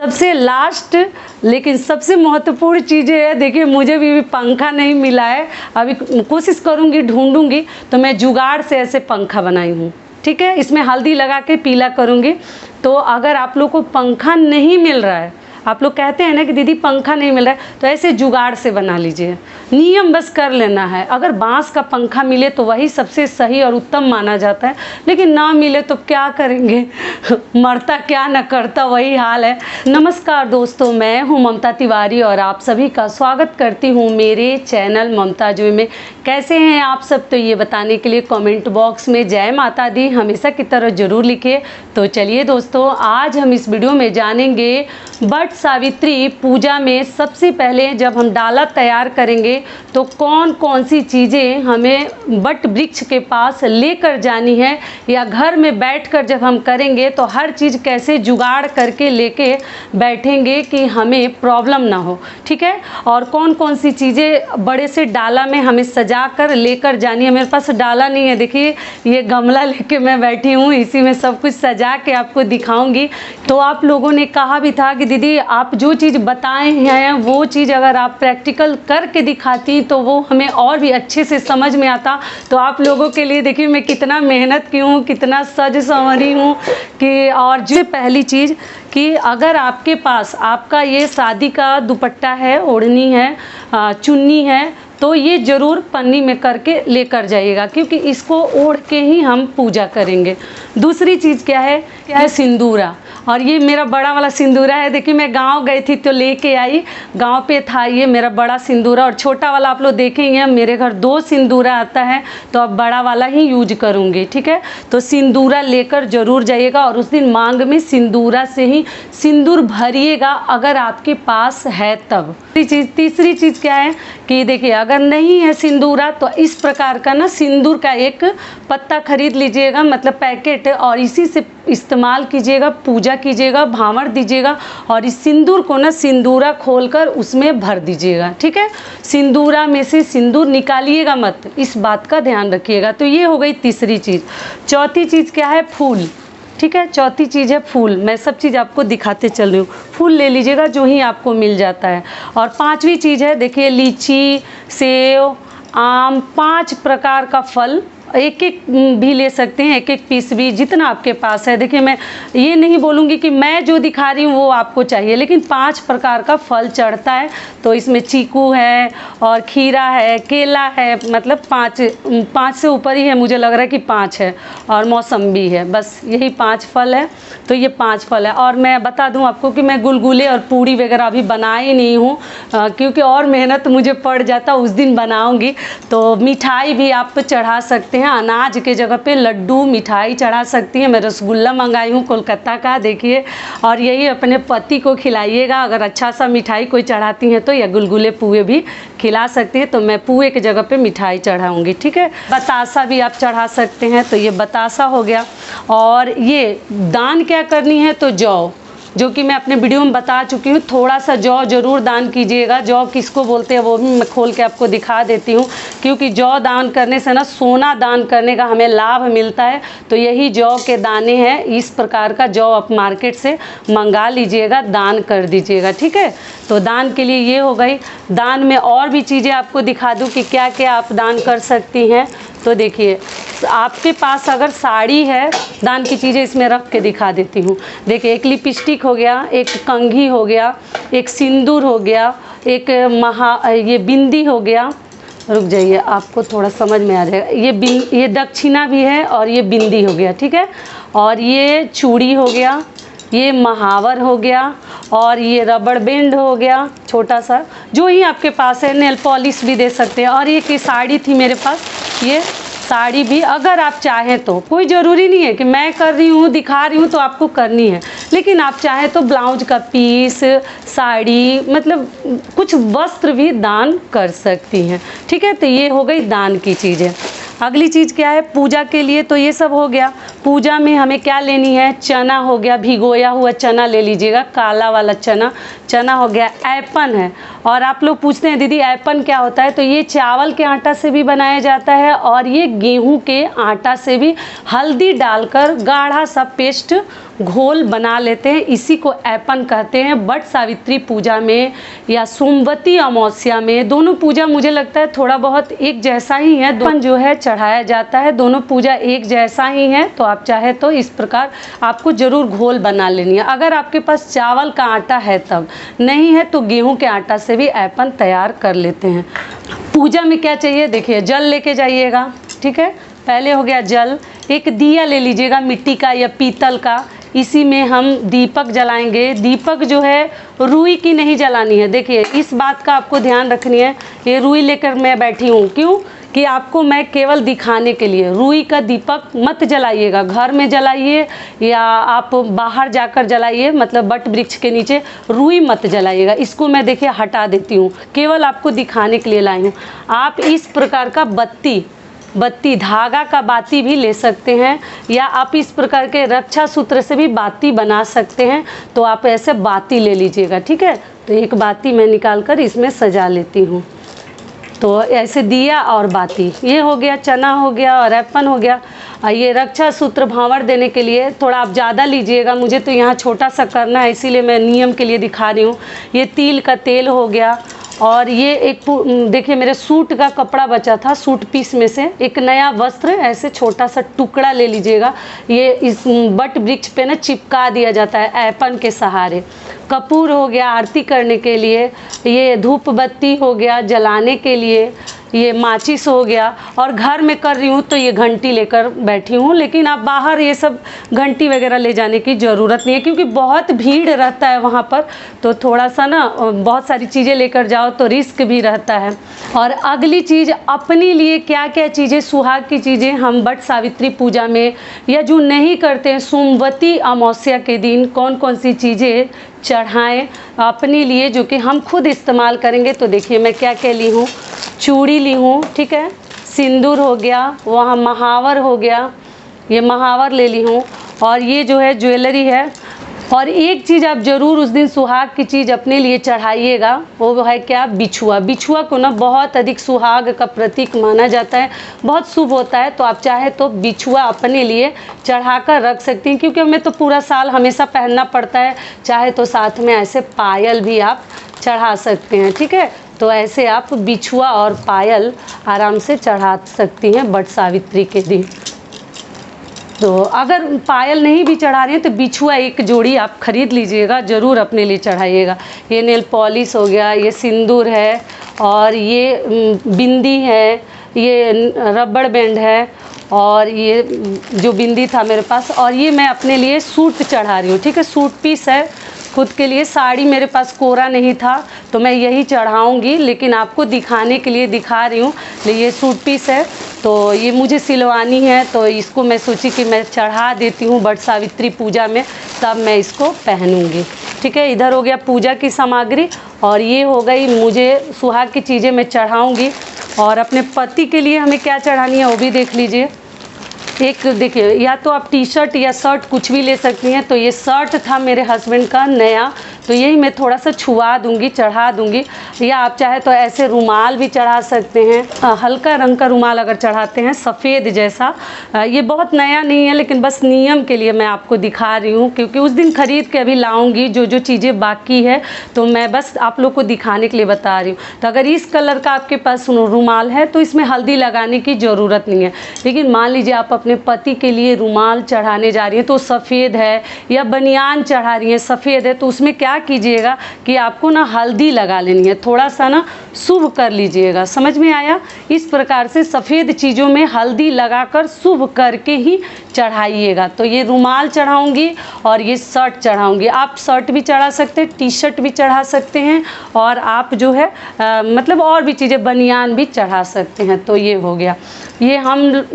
सबसे लास्ट लेकिन सबसे महत्वपूर्ण चीज़ें है, देखिए मुझे भी पंखा नहीं मिला है, अभी कोशिश करूँगी ढूंढूंगी तो मैं जुगाड़ से ऐसे पंखा बनाई हूँ। ठीक है, इसमें हल्दी लगा के पीला करूँगी। तो अगर आप लोग को पंखा नहीं मिल रहा है, आप लोग कहते हैं ना कि दीदी पंखा नहीं मिल रहा है, तो ऐसे जुगाड़ से बना लीजिए। नियम बस कर लेना है। अगर बांस का पंखा मिले तो वही सबसे सही और उत्तम माना जाता है, लेकिन ना मिले तो क्या करेंगे मरता क्या न करता, वही हाल है। नमस्कार दोस्तों, मैं हूं ममता तिवारी और आप सभी का स्वागत करती हूं मेरे चैनल ममता जोई में। कैसे हैं आप सब, तो ये बताने के लिए कमेंट बॉक्स में जय माता दी हमेशा की तरह ज़रूर लिखिए। तो चलिए दोस्तों, आज हम इस वीडियो में जानेंगे वट सावित्री पूजा में सबसे पहले जब हम डाला तैयार करेंगे तो कौन कौन सी चीज़ें हमें वट वृक्ष के पास लेकर जानी है, या घर में बैठकर जब हम करेंगे तो हर चीज़ कैसे जुगाड़ करके लेके बैठेंगे कि हमें प्रॉब्लम ना हो। ठीक है, और कौन कौन सी चीज़ें बड़े से डाला में हमें सजा कर लेकर जानी है। मेरे पास डाला नहीं है, देखिए ये गमला लेके मैं बैठी हूँ, इसी में सब कुछ सजा के आपको दिखाऊंगी। तो आप लोगों ने कहा भी था कि दीदी आप जो चीज़ बताए हैं वो चीज़ अगर आप प्रैक्टिकल करके दिखाती तो वो हमें और भी अच्छे से समझ में आता। तो आप लोगों के लिए देखिए मैं कितना मेहनत की हूँ, कितना सज संवरी हूँ कि। और जो पहली चीज़ कि अगर आपके पास आपका ये शादी का दुपट्टा है, ओढ़नी है, चुन्नी है, तो ये ज़रूर पन्नी में करके लेकर जाइएगा, क्योंकि इसको ओढ़ के ही हम पूजा करेंगे। दूसरी चीज़ क्या है सिंदूरा। और ये मेरा बड़ा वाला सिंदूरा है, देखिए मैं गांव गई थी तो लेके आई, गांव पे था ये मेरा बड़ा सिंदूरा। और छोटा वाला आप लोग देखेंगे मेरे घर 2 सिंदूरा आता है, तो अब बड़ा वाला ही यूज करूँगी। ठीक है, तो सिंदूरा लेकर ज़रूर जाइएगा और उस दिन मांग में सिंदूरा से ही सिंदूर भरिएगा अगर आपके पास है तब। तीसरी चीज़ क्या है कि देखिए अगर नहीं है सिंदूरा तो इस प्रकार का ना सिंदूर का एक पत्ता खरीद लीजिएगा, मतलब पैकेट, और इसी से इस्तेमाल कीजिएगा, पूजा कीजिएगा, भांवर दीजिएगा और इस सिंदूर को ना सिंदूरा खोलकर उसमें भर दीजिएगा। ठीक है, सिंदूरा में से सिंदूर निकालिएगा मत, इस बात का ध्यान रखिएगा। तो ये हो गई तीसरी चीज़। चौथी चीज़ क्या है, फूल। ठीक है, चौथी चीज़ है फूल। मैं सब चीज़ आपको दिखाते चल रही हूँ। फूल ले लीजिएगा जो ही आपको मिल जाता है। और पांचवी चीज़ है, देखिए लीची, सेव, आम, 5 प्रकार का फल, एक एक भी ले सकते हैं, एक एक पीस भी, जितना आपके पास है। देखिए मैं ये नहीं बोलूँगी कि मैं जो दिखा रही हूँ वो आपको चाहिए, लेकिन 5 प्रकार का फल चढ़ता है। तो इसमें चीकू है और खीरा है, केला है, मतलब 5 से ऊपर ही है, मुझे लग रहा है कि 5 है, और मौसम्बी है, बस यही 5 फल है। तो ये 5 फल है। और मैं बता दूं आपको कि मैं गुलगुले और पूड़ी वगैरह अभी बनाई नहीं हूँ, क्योंकि और मेहनत मुझे पड़ जाता, उस दिन बनाऊँगी। तो मिठाई भी आप चढ़ा सकते हैं, अनाज के जगह पे लड्डू मिठाई चढ़ा सकती हैं। मैं रसगुल्ला मंगाई हूँ कोलकाता का, देखिए। और यही अपने पति को खिलाइएगा, अगर अच्छा सा मिठाई कोई चढ़ाती हैं तो, या गुलगुले पुए भी खिला सकते हैं। तो मैं पुए के जगह पे मिठाई चढ़ाऊँगी। ठीक है, बतासा भी आप चढ़ा सकते हैं, तो ये बतासा हो गया। और ये दान क्या करनी है, तो जौ, जो कि मैं अपने वीडियो में बता चुकी हूँ। थोड़ा सा जौ जरूर दान कीजिएगा। जौ किसको बोलते हैं वो भी मैं खोल के आपको दिखा देती हूँ, क्योंकि जौ दान करने से ना सोना दान करने का हमें लाभ मिलता है। तो यही जौ के दाने हैं, इस प्रकार का जौ आप मार्केट से मंगा लीजिएगा, दान कर दीजिएगा। ठीक है, तो दान के लिए ये हो गई। दान में और भी चीज़ें आपको दिखा दूँ कि क्या क्या आप दान कर सकती हैं। तो देखिए आपके पास अगर साड़ी है, दान की चीज़ें इसमें रख के दिखा देती हूँ। देखिए एक लिपस्टिक हो गया, एक कंघी हो गया, एक सिंदूर हो गया, एक ये बिंदी हो गया। रुक जाइए, आपको थोड़ा समझ में आ जाएगा। ये दक्षिणा भी है और ये बिंदी हो गया। ठीक है, और ये चूड़ी हो गया, ये महावर हो गया, और ये रबड़ बैंड हो गया छोटा सा, जो ही आपके पास है। नेल पॉलिश भी दे सकते हैं। और ये की साड़ी थी मेरे पास, ये साड़ी भी अगर आप चाहें तो, कोई ज़रूरी नहीं है कि मैं कर रही हूँ दिखा रही हूँ तो आपको करनी है, लेकिन आप चाहें तो ब्लाउज का पीस, साड़ी, मतलब कुछ वस्त्र भी दान कर सकती हैं। ठीक है, तो ये हो गई दान की चीज़ें। अगली चीज़ क्या है, पूजा के लिए तो ये सब हो गया। पूजा में हमें क्या लेनी है, चना हो गया, भिगोया हुआ चना ले लीजिएगा, काला वाला चना। चना हो गया, ऐपन है। और आप लोग पूछते हैं दीदी ऐपन क्या होता है, तो ये चावल के आटा से भी बनाया जाता है और ये गेहूं के आटा से भी हल्दी डालकर गाढ़ा सा पेस्ट घोल बना लेते हैं। इसी को ऐपन कहते हैं। वट सावित्री पूजा में या सोमवती अमावस्या में, दोनों पूजा मुझे लगता है थोड़ा बहुत एक जैसा ही है, दोनों जो है चढ़ाया जाता है, दोनों पूजा एक जैसा ही है। तो आप चाहे तो इस प्रकार आपको ज़रूर घोल बना लेनी है। अगर आपके पास चावल का आटा है तब, नहीं है तो गेहूं के आटा से भी ऐपन तैयार कर लेते हैं। पूजा में क्या चाहिए देखिए, जल लेके जाइएगा, ठीक है। पहले हो गया जल, एक दिया ले लीजिएगा मिट्टी का या पीतल का, इसी में हम दीपक जलाएंगे। दीपक जो है रुई की नहीं जलानी है। देखिए इस बात का आपको ध्यान रखनी है। ये रुई लेकर मैं बैठी हूँ, क्यों कि आपको मैं केवल दिखाने के लिए, रुई का दीपक मत जलाइएगा, घर में जलाइए या आप बाहर जाकर जलाइए, मतलब वट वृक्ष के नीचे, रुई मत जलाइएगा। इसको मैं देखिए हटा देती हूँ, केवल आपको दिखाने के लिए लाई हूँ। आप इस प्रकार का बत्ती धागा का बाती भी ले सकते हैं, या आप इस प्रकार के रक्षा सूत्र से भी बाती बना सकते हैं। तो आप ऐसे बाती ले लीजिएगा, ठीक है। तो एक बाती मैं निकाल कर इसमें सजा लेती हूँ। तो ऐसे दिया और बाती, ये हो गया, चना हो गया और ऐपन हो गया। ये रक्षा सूत्र भांवर देने के लिए थोड़ा आप ज़्यादा लीजिएगा, मुझे तो यहाँ छोटा सा करना है इसीलिए मैं नियम के लिए दिखा रही हूँ। ये तिल का तेल हो गया, और ये एक देखिए मेरे सूट का कपड़ा बचा था, सूट पीस में से एक नया वस्त्र, ऐसे छोटा सा टुकड़ा ले लीजिएगा। ये इस वट वृक्ष पे ना चिपका दिया जाता है ऐपन के सहारे। कपूर हो गया आरती करने के लिए, ये धूप बत्ती हो गया जलाने के लिए, ये माचिस हो गया, और घर में कर रही हूँ तो ये घंटी लेकर बैठी हूँ। लेकिन आप बाहर ये सब घंटी वगैरह ले जाने की ज़रूरत नहीं है, क्योंकि बहुत भीड़ रहता है वहाँ पर, तो थोड़ा सा ना बहुत सारी चीज़ें लेकर जाओ तो रिस्क भी रहता है। और अगली चीज़, अपने लिए क्या क्या चीज़ें, सुहाग की चीज़ें हम वट सावित्री पूजा में, या जो नहीं करते हैं सोमवती अमावस्या के दिन कौन कौन सी चीज़ें चढ़ाएं अपने लिए, जो कि हम खुद इस्तेमाल करेंगे। तो देखिए मैं क्या क्या ली हूँ, चूड़ी ली हूँ, ठीक है, सिंदूर हो गया, वहाँ महावर हो गया, ये महावर ले ली हूँ, और ये जो है ज्वेलरी है। और एक चीज़ आप ज़रूर उस दिन सुहाग की चीज़ अपने लिए चढ़ाइएगा, वो है क्या, बिछुआ। बिछुआ को ना बहुत अधिक सुहाग का प्रतीक माना जाता है, बहुत शुभ होता है। तो आप चाहे तो बिछुआ अपने लिए चढ़ाकर रख सकती हैं, क्योंकि हमें तो पूरा साल हमेशा पहनना पड़ता है। चाहे तो साथ में ऐसे पायल भी आप चढ़ा सकते हैं, ठीक है। तो ऐसे आप बिछुआ और पायल आराम से चढ़ा सकती हैं वट सावित्री के दिन। तो अगर पायल नहीं भी चढ़ा रहे हैं तो बिछुआ एक जोड़ी आप खरीद लीजिएगा, ज़रूर अपने लिए चढ़ाइएगा। ये नेल पॉलिश हो गया, ये सिंदूर है, और ये बिंदी है, ये रबड़ बैंड है, और ये जो बिंदी था मेरे पास, और ये मैं अपने लिए सूट चढ़ा रही हूँ, ठीक है। सूट पीस है खुद के लिए, साड़ी मेरे पास कोरा नहीं था तो मैं यही चढ़ाऊँगी, लेकिन आपको दिखाने के लिए दिखा रही हूँ। ये सूट पीस है, तो ये मुझे सिलवानी है, तो इसको मैं सोची कि मैं चढ़ा देती हूँ वट सावित्री पूजा में, तब मैं इसको पहनूंगी, ठीक है। इधर हो गया पूजा की सामग्री, और ये हो गई मुझे सुहाग की चीज़ें मैं चढ़ाऊंगी। और अपने पति के लिए हमें क्या चढ़ानी है वो भी देख लीजिए। एक देखिए, या तो आप टी शर्ट या शर्ट कुछ भी ले सकती हैं। तो ये शर्ट था मेरे हस्बैंड का नया, तो यही मैं थोड़ा सा छुआ दूंगी, चढ़ा दूंगी। या आप चाहे तो ऐसे रुमाल भी चढ़ा सकते हैं, हल्का रंग का रुमाल अगर चढ़ाते हैं सफ़ेद जैसा। ये बहुत नया नहीं है, लेकिन बस नियम के लिए मैं आपको दिखा रही हूँ, क्योंकि उस दिन ख़रीद के अभी लाऊंगी। जो जो चीज़ें बाकी है तो मैं बस आप लोग को दिखाने के लिए बता रही हूँ। तो अगर इस कलर का आपके पास रुमाल है तो इसमें हल्दी लगाने की ज़रूरत नहीं है। लेकिन मान लीजिए आप अपने पति के लिए रुमाल चढ़ाने जा रही हैं तो सफ़ेद है, या बनियान चढ़ा रही हैं सफ़ेद है, तो उसमें क्या कीजिएगा कि आपको ना हल्दी लगा लेनी है, थोड़ा सा ना शुभ कर लीजिएगा। समझ में आया? इस प्रकार से सफ़ेद चीज़ों में हल्दी लगाकर शुभ करके ही चढ़ाइएगा। तो ये रुमाल चढ़ाऊंगी और ये शर्ट चढ़ाऊंगी। आप शर्ट भी चढ़ा सकते हैं, टी शर्ट भी चढ़ा सकते हैं, और आप जो है मतलब और भी चीज़ें बनियान भी चढ़ा सकते हैं। तो ये हो गया, ये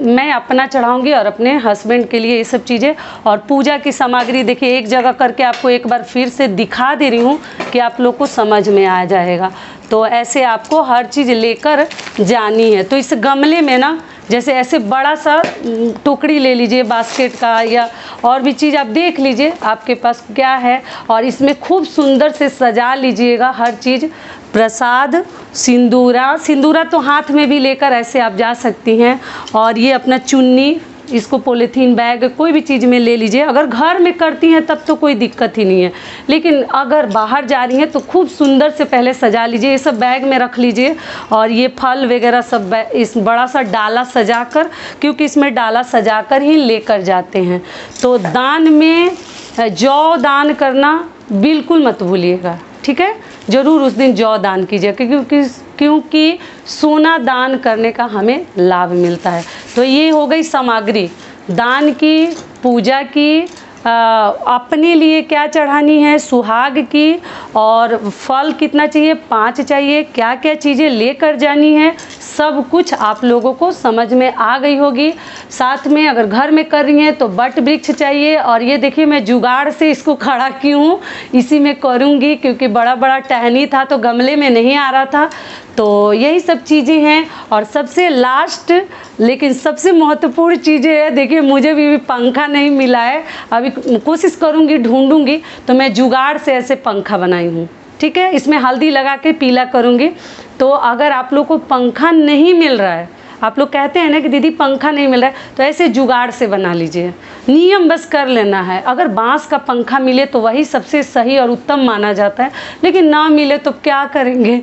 मैं अपना चढ़ाऊंगी और अपने हस्बैंड के लिए ये सब चीज़ें। और पूजा की सामग्री देखिए एक जगह करके आपको एक बार फिर से दिखा दे रही हूँ कि आप लोग को समझ में आ जाएगा। तो ऐसे आपको हर चीज़ लेकर जानी है। तो इस गमले में ना जैसे ऐसे बड़ा सा टोकरी ले लीजिए बास्केट का, या और भी चीज़ आप देख लीजिए आपके पास क्या है, और इसमें खूब सुंदर से सजा लीजिएगा हर चीज़। प्रसाद, सिंदूरा तो हाथ में भी लेकर ऐसे आप जा सकती हैं। और ये अपना चुन्नी, इसको पॉलीथीन बैग कोई भी चीज़ में ले लीजिए। अगर घर में करती हैं तब तो कोई दिक्कत ही नहीं है, लेकिन अगर बाहर जा रही हैं तो खूब सुंदर से पहले सजा लीजिए, ये सब बैग में रख लीजिए। और ये फल वगैरह सब इस बड़ा सा डाला सजा कर, क्योंकि इसमें डाला सजा कर ही लेकर जाते हैं। तो दान में जौ दान करना बिल्कुल मत भूलिएगा, ठीक है। ज़रूर उस दिन जौ दान कीजिए, क्योंकि सोना दान करने का हमें लाभ मिलता है। तो ये हो गई सामग्री दान की, पूजा की, अपने लिए क्या चढ़ानी है, सुहाग की, और फल कितना चाहिए, 5 चाहिए, क्या क्या चीज़ें लेकर जानी है, सब कुछ आप लोगों को समझ में आ गई होगी। साथ में अगर घर में कर रही हैं तो बट वृक्ष चाहिए। और ये देखिए मैं जुगाड़ से इसको खड़ा की हूँ, इसी में करूँगी, क्योंकि बड़ा बड़ा टहनी था तो गमले में नहीं आ रहा था। तो यही सब चीज़ें हैं। और सबसे लास्ट लेकिन सबसे महत्वपूर्ण चीज़ें है, देखिए मुझे भी पंखा नहीं मिला है, अभी कोशिश करूँगी, ढूंढूंगी। तो मैं जुगाड़ से ऐसे पंखा बनाई हूँ, ठीक है। इसमें हल्दी लगा के पीला करूँगी। तो अगर आप लोग को पंखा नहीं मिल रहा है, आप लोग कहते हैं ना कि दीदी पंखा नहीं मिल रहा है, तो ऐसे जुगाड़ से बना लीजिए। नियम बस कर लेना है। अगर बांस का पंखा मिले तो वही सबसे सही और उत्तम माना जाता है, लेकिन ना मिले तो क्या करेंगे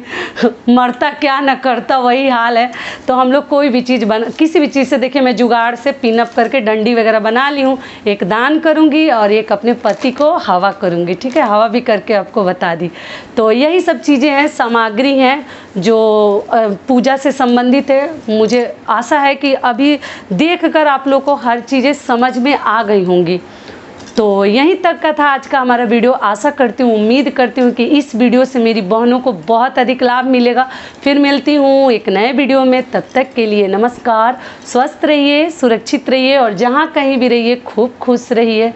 मरता क्या न करता, वही हाल है। तो हम लोग कोई भी चीज़ किसी भी चीज़ से, देखिए मैं जुगाड़ से पिनअप करके डंडी वगैरह बना ली हूँ। एक दान करूँगी और एक अपने पति को हवा करूँगी, ठीक है। हवा भी करके आपको बता दी। तो यही सब चीज़ें हैं, सामग्री हैं जो पूजा से संबंधित है। मुझे आशा है कि अभी देखकर आप लोग को हर चीज़ें समझ में आ गई होंगी। तो यहीं तक का था आज का हमारा वीडियो। आशा करती हूँ, उम्मीद करती हूँ कि इस वीडियो से मेरी बहनों को बहुत अधिक लाभ मिलेगा। फिर मिलती हूँ एक नए वीडियो में, तब तक के लिए नमस्कार। स्वस्थ रहिए, सुरक्षित रहिए और जहाँ कहीं भी रहिए खूब खुश रहिए।